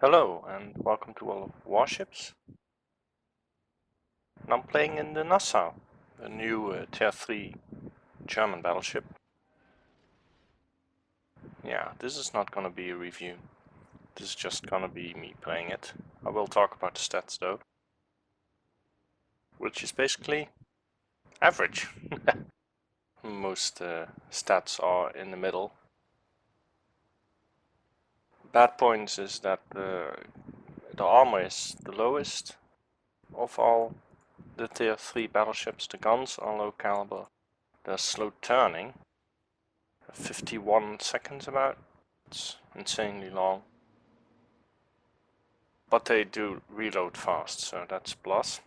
Hello and welcome to all of Warships. And I'm playing in the Nassau, a new Tier 3 German battleship. Yeah, this is not gonna be a review. This is just gonna be me playing it. I will talk about the stats though. Which is basically average. Most stats are in the middle. Bad points is that the armor is the lowest of all the Tier 3 battleships. The guns are low caliber. They're slow turning. 51 seconds about. It's insanely long. But they do reload fast, so that's plus.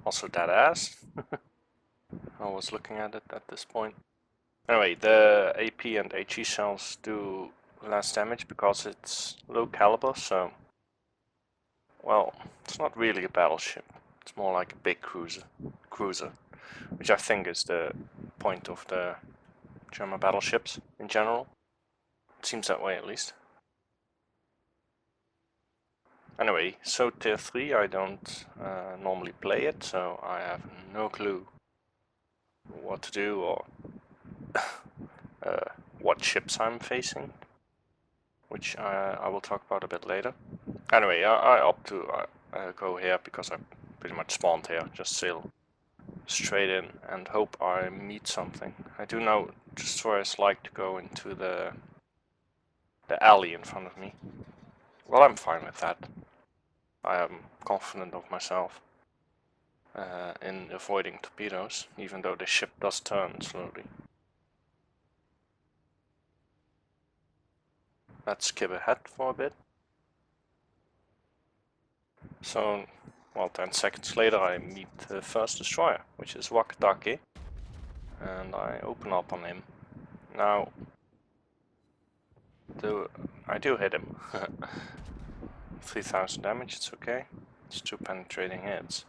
Also that ass. I was looking at it at this point. Anyway, the AP and HE shells do less damage because it's low caliber, so well, it's not really a battleship. It's more like a big cruiser, which I think is the point of the German battleships in general. It seems that way at least. Anyway, so Tier 3 I don't normally play it, so I have no clue what to do or what ships I'm facing, which I will talk about a bit later. Anyway, I opt to go here because I pretty much spawned here, just sail straight in and hope I meet something. I do know just where it's like to go into the alley in front of me. Well, I'm fine with that. I am confident of myself in avoiding torpedoes, even though the ship does turn slowly. Let's skip ahead for a bit. So, well, 10 seconds later I meet the first destroyer, which is Wakatake, and I open up on him. Now, I do hit him. 3000 damage, it's okay. It's 2 penetrating hits.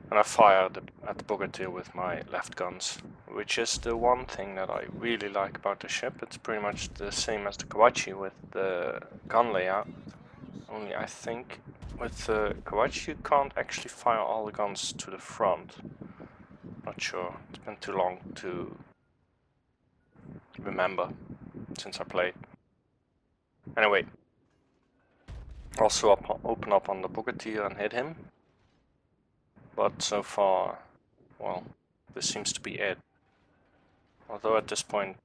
And I fire at the Bogatyr with my left guns, which is the one thing that I really like about the ship. It's pretty much the same as the Kawachi with the gun layout. Only I think with the Kawachi you can't actually fire all the guns to the front. Not sure, it's been too long to remember since I played. Anyway, also open up on the Bogatyr and hit him. But so far, well, this seems to be it. Although at this point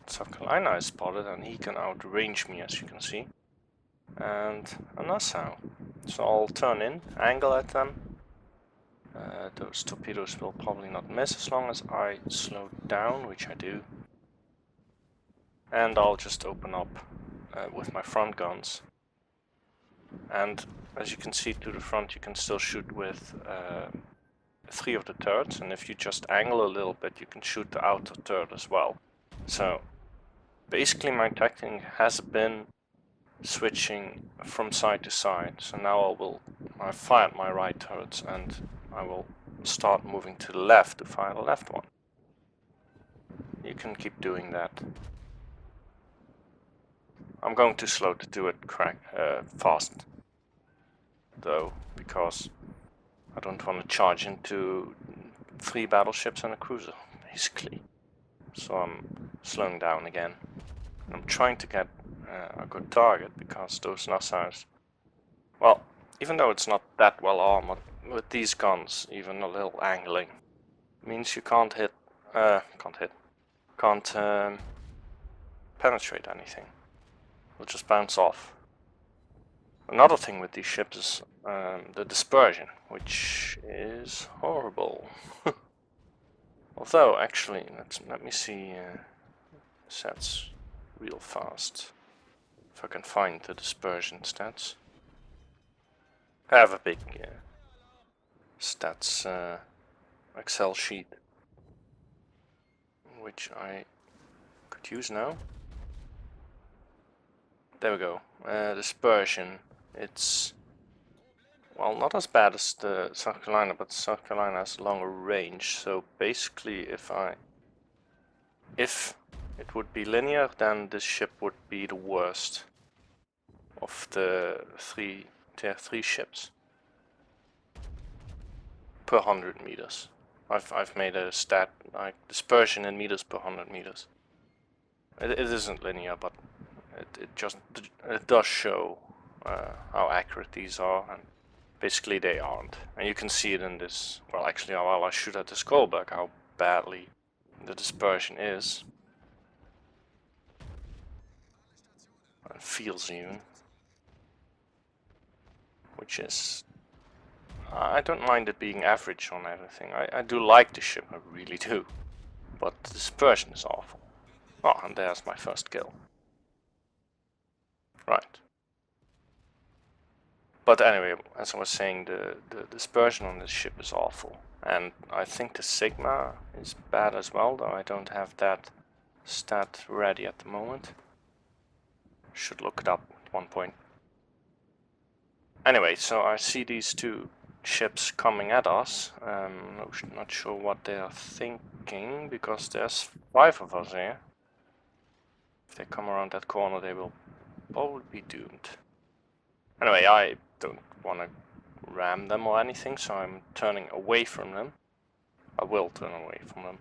South Carolina is spotted and he can outrange me, as you can see. And a Nassau. So I'll turn in, angle at them. Those torpedoes will probably not miss as long as I slow down, which I do. And I'll just open up with my front guns. And as you can see to the front, you can still shoot with 3 of the turrets, and if you just angle a little bit, you can shoot the outer turret as well. So basically my tactic has been switching from side to side. So now I fired my right turrets and I will start moving to the left to fire the left one. You can keep doing that. I'm going too slow to do it fast though, because I don't want to charge into 3 battleships and a cruiser, basically. So I'm slowing down again. I'm trying to get a good target, because those Nassaus, well, even though it's not that well armored, with these guns, even a little angling means you can't penetrate anything. It'll just bounce off. Another thing with these ships is the dispersion, which is horrible. Although, actually, let me see stats real fast. If I can find the dispersion stats. I have a big stats Excel sheet, which I could use now. There we go. Dispersion. It's, well, not as bad as the South Carolina, but South Carolina has a longer range. So basically, if it would be linear, then this ship would be the worst of the tier 3 ships per 100 meters. I've made a stat like dispersion in meters per 100 meters. It isn't linear, but it does show how accurate these are, and basically they aren't. And you can see it in this. Well, actually, while I shoot at this Goldberg, how badly the dispersion is. It feels even, which is. I don't mind it being average on everything. I do like the ship, I really do. But the dispersion is awful. Oh, and there's my first kill. Right. But anyway, as I was saying, the dispersion on this ship is awful. And I think the Sigma is bad as well, though I don't have that stat ready at the moment. Should look it up at one point. Anyway, so I see these two ships coming at us. Not sure what they are thinking, because there's 5 of us here. If they come around that corner, they will probably be doomed. Anyway, I don't want to ram them or anything, so I'm turning away from them. I will turn away from them.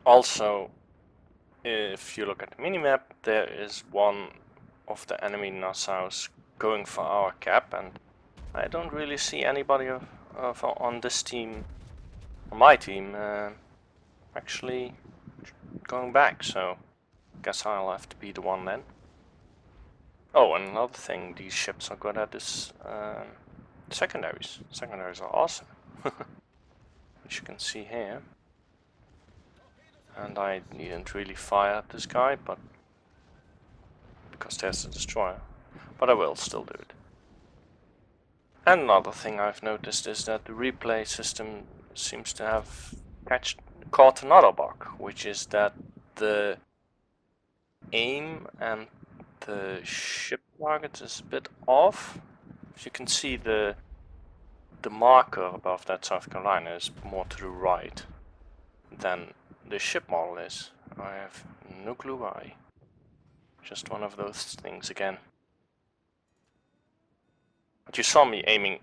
Also, if you look at the minimap, there is one of the enemy Nassaus going for our cap, and I don't really see anybody on this team, on my team, actually going back, so I guess I'll have to be the one then. Oh, and another thing these ships are good at is secondaries. Secondaries are awesome, as you can see here. And I needn't really fire at this guy, but because there's a destroyer. But I will still do it. And another thing I've noticed is that the replay system seems to have caught another bug, which is that the aim and the ship target is a bit off. As you can see, the marker above that South Carolina is more to the right than the ship model is. I have no clue why. Just one of those things again. But you saw me aiming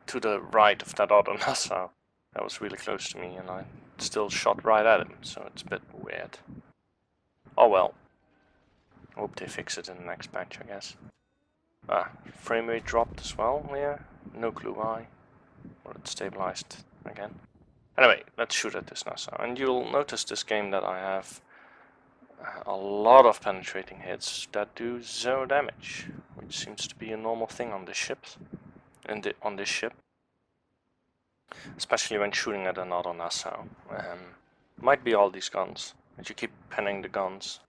to the right of that other Nassau. That was really close to me, and I still shot right at him, so it's a bit weird. Oh well. Hope they fix it in the next patch, I guess. Frame rate dropped as well here. No clue why. Or it stabilized again. Anyway, let's shoot at this Nassau. And you'll notice this game that I have a lot of penetrating hits that do 0 damage, which seems to be a normal thing on this ship. On this ship, especially when shooting at another Nassau. Might be all these guns, but you keep penning the guns,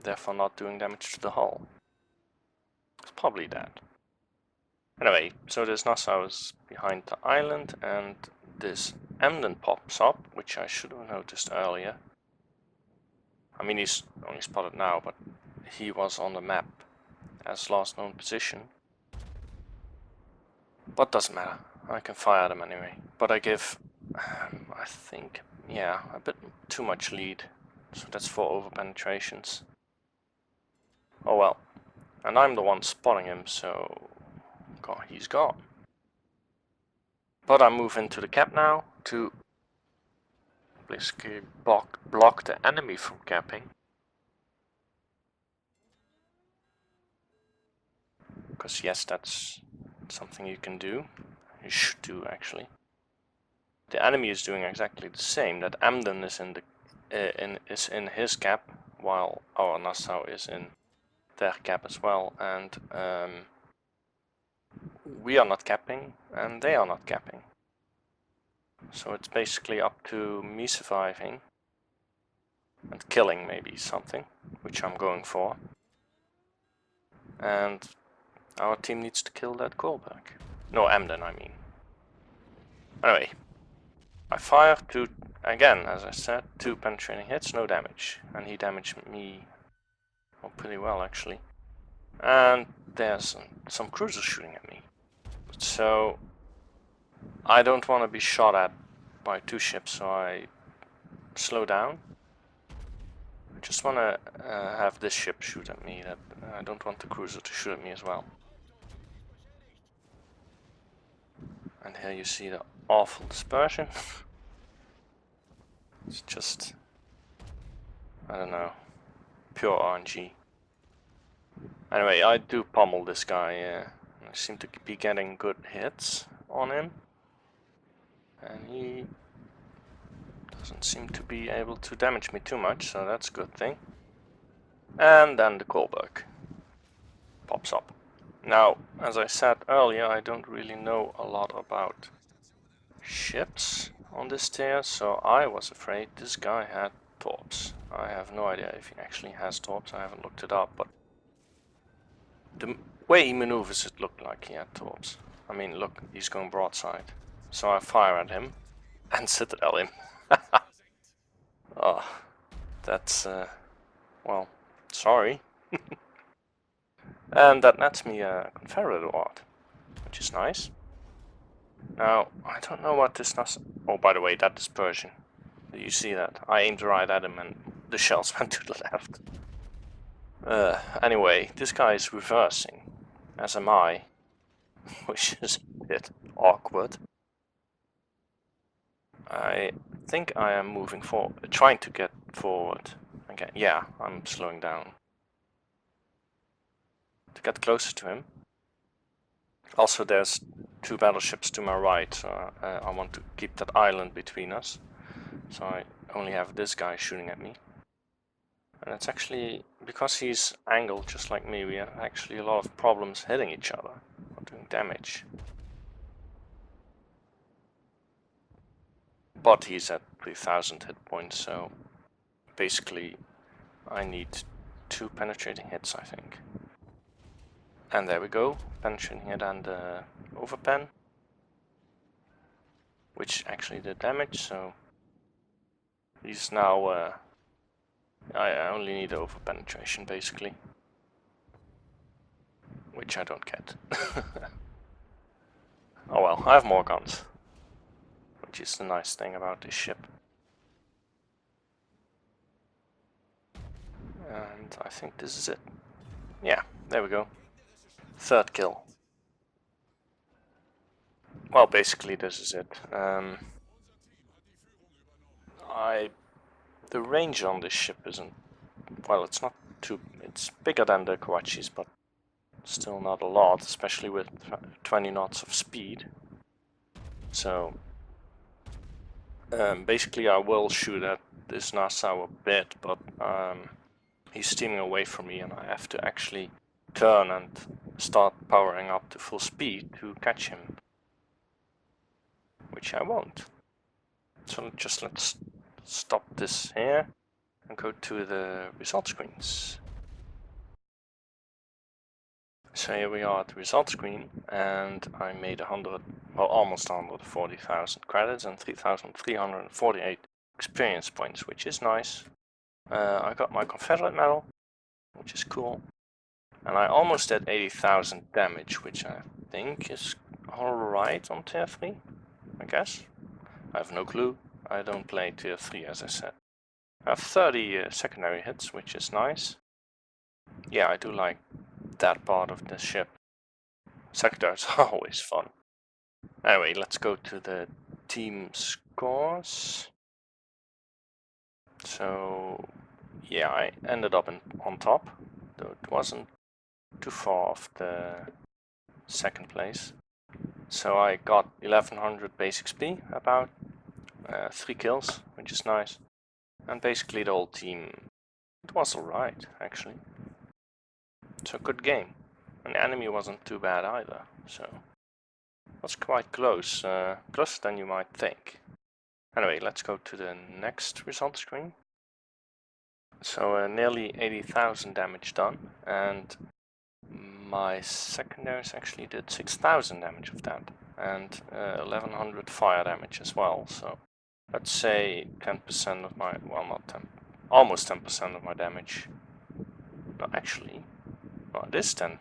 therefore not doing damage to the hull. It's probably that. Anyway, so this Nassau is behind the island, and this Emden pops up, which I should have noticed earlier. I mean, he's only spotted now, but he was on the map as last known position. But doesn't matter, I can fire them anyway. But I give, I think, yeah, a bit too much lead. So that's 4 over penetrations. Oh well. And I'm the one spotting him, so God, he's gone. But I move into the cap now to basically block the enemy from capping. Because yes, that's something you can do. You should do, actually. The enemy is doing exactly the same. That Emden is in his cap, while our Nassau is in their cap as well, and we are not capping, and they are not capping. So it's basically up to me surviving and killing maybe something, which I'm going for. And our team needs to kill that Goldberg. No, Emden, I mean. Anyway, I fire two, again, as I said, 2 penetrating hits, no damage. And he damaged me pretty well, actually. And there's some cruisers shooting at me. So I don't want to be shot at by 2 ships, so I slow down. I just want to have this ship shoot at me. That I don't want the cruiser to shoot at me as well. And here you see the awful dispersion. It's just, I don't know, pure RNG. Anyway, I do pummel this guy. I seem to be getting good hits on him. And he doesn't seem to be able to damage me too much, so that's a good thing. And then the Kohlberg pops up. Now, as I said earlier, I don't really know a lot about ships on this tier, so I was afraid this guy had torps. I have no idea if he actually has torps, I haven't looked it up, but the way he maneuvers it looked like he had torps. I mean, look, he's going broadside. So I fire at him and citadel him. Oh, that's, well, sorry. And that nets me a Confederate award, which is nice. Now, I don't know what this Nassau... Oh, by the way, that dispersion. Do you see that? I aimed right at him and the shells went to the left. Anyway, this guy is reversing, as am I, which is a bit awkward. I think I am moving forward, trying to get forward. Okay, yeah, I'm slowing down. To get closer to him. Also, there's 2 battleships to my right, so I want to keep that island between us. So I only have this guy shooting at me. And it's actually, because he's angled just like me, we have actually a lot of problems hitting each other, or doing damage. But he's at 3000 hit points, so basically I need 2 penetrating hits, I think. And there we go, penetrating hit and overpen, which actually did damage, so he's now, I only need over penetration basically, which I don't get. Oh well, I have more guns, which is the nice thing about this ship. And I think this is it. Yeah, there we go. 3rd kill. Well, basically this is it. The range on this ship isn't, well, it's not too, it's bigger than the Kawachis, but still not a lot, especially with 20 knots of speed. So basically I will shoot at this Nassau a bit, but he's steaming away from me and I have to actually turn and start powering up to full speed to catch him, which I won't. So let's stop this here and go to the result screens. So here we are at the result screen, and I made almost 140,000 credits and 3,348 experience points, which is nice. I got my Confederate medal, which is cool. And I almost did 80,000 damage, which I think is alright on tier 3, I guess. I have no clue. I don't play tier 3, as I said. I have 30 secondary hits, which is nice. Yeah, I do like that part of the ship. Sectors are always fun. Anyway, let's go to the team scores. So, yeah, I ended up on top, though it wasn't too far off the 2nd place. So I got 1100 base XP, about 3 kills, which is nice. And basically the whole team, it was alright, actually. So good game. And the enemy wasn't too bad either, so it was quite close, closer than you might think. Anyway, let's go to the next result screen. So nearly 80,000 damage done, and my secondaries actually did 6,000 damage of that, and 1100 fire damage as well, so let's say 10% of my, well, not 10, almost 10% of my damage. No, actually, no, it is 10%,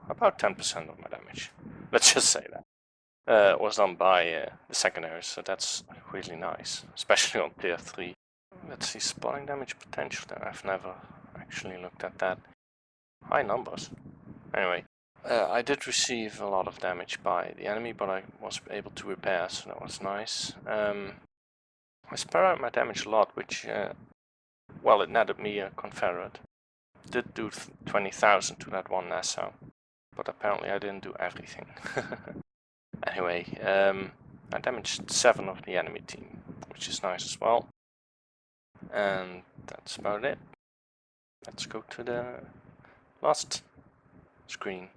about 10% of my damage. Let's just say that. was done by the secondaries, so that's really nice, especially on tier 3. Let's see, spotting damage potential there. I've never actually looked at that. High numbers. Anyway, I did receive a lot of damage by the enemy, but I was able to repair, so that was nice. I spread out my damage a lot, which, well, it netted me a Confederate. Did do 20,000 to that one Nassau, but apparently I didn't do everything. Anyway, I damaged 7 of the enemy team, which is nice as well. And that's about it. Let's go to the last screen.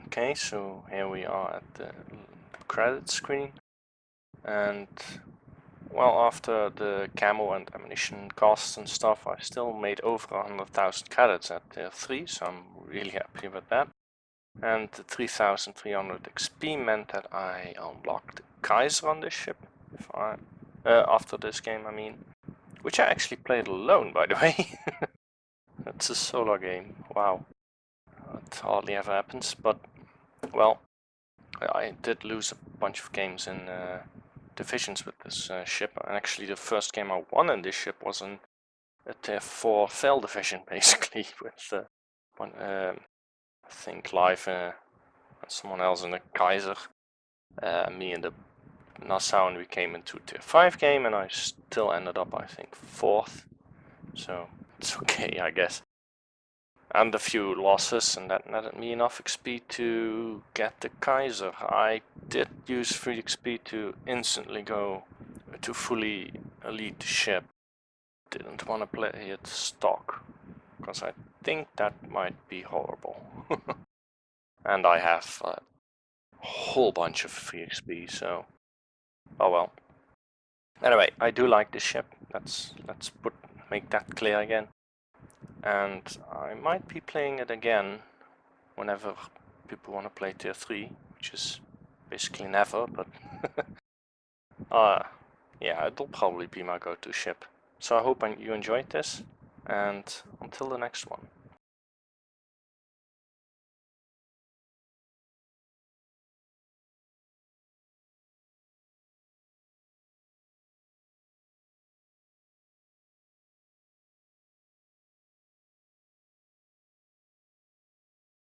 Okay, so here we are at the credit screen. And, well, after the camo and ammunition costs and stuff, I still made over 100,000 credits at tier 3, so I'm really happy with that. And the 3,300 XP meant that I unlocked Kaiser on this ship, after this game I mean. Which I actually played alone, by the way. It's a solo game, wow. It hardly ever happens, but, well, I did lose a bunch of games in divisions with this ship, and actually the first game I won in this ship was in a tier 4 fail division, basically, with one, I think Live and someone else in the Kaiser, me in the Nassau, and we came into tier 5 game, and I still ended up, I think, 4th, so it's okay, I guess. And a few losses, and that netted me enough XP to get the Kaiser. I did use free XP to instantly go to fully elite ship. Didn't want to play it stock, because I think that might be horrible. And I have a whole bunch of free XP, so oh well. Anyway, I do like this ship. Let's make that clear again. And I might be playing it again whenever people want to play tier 3, which is basically never, but yeah, it'll probably be my go-to ship. So I hope you enjoyed this, and until the next one.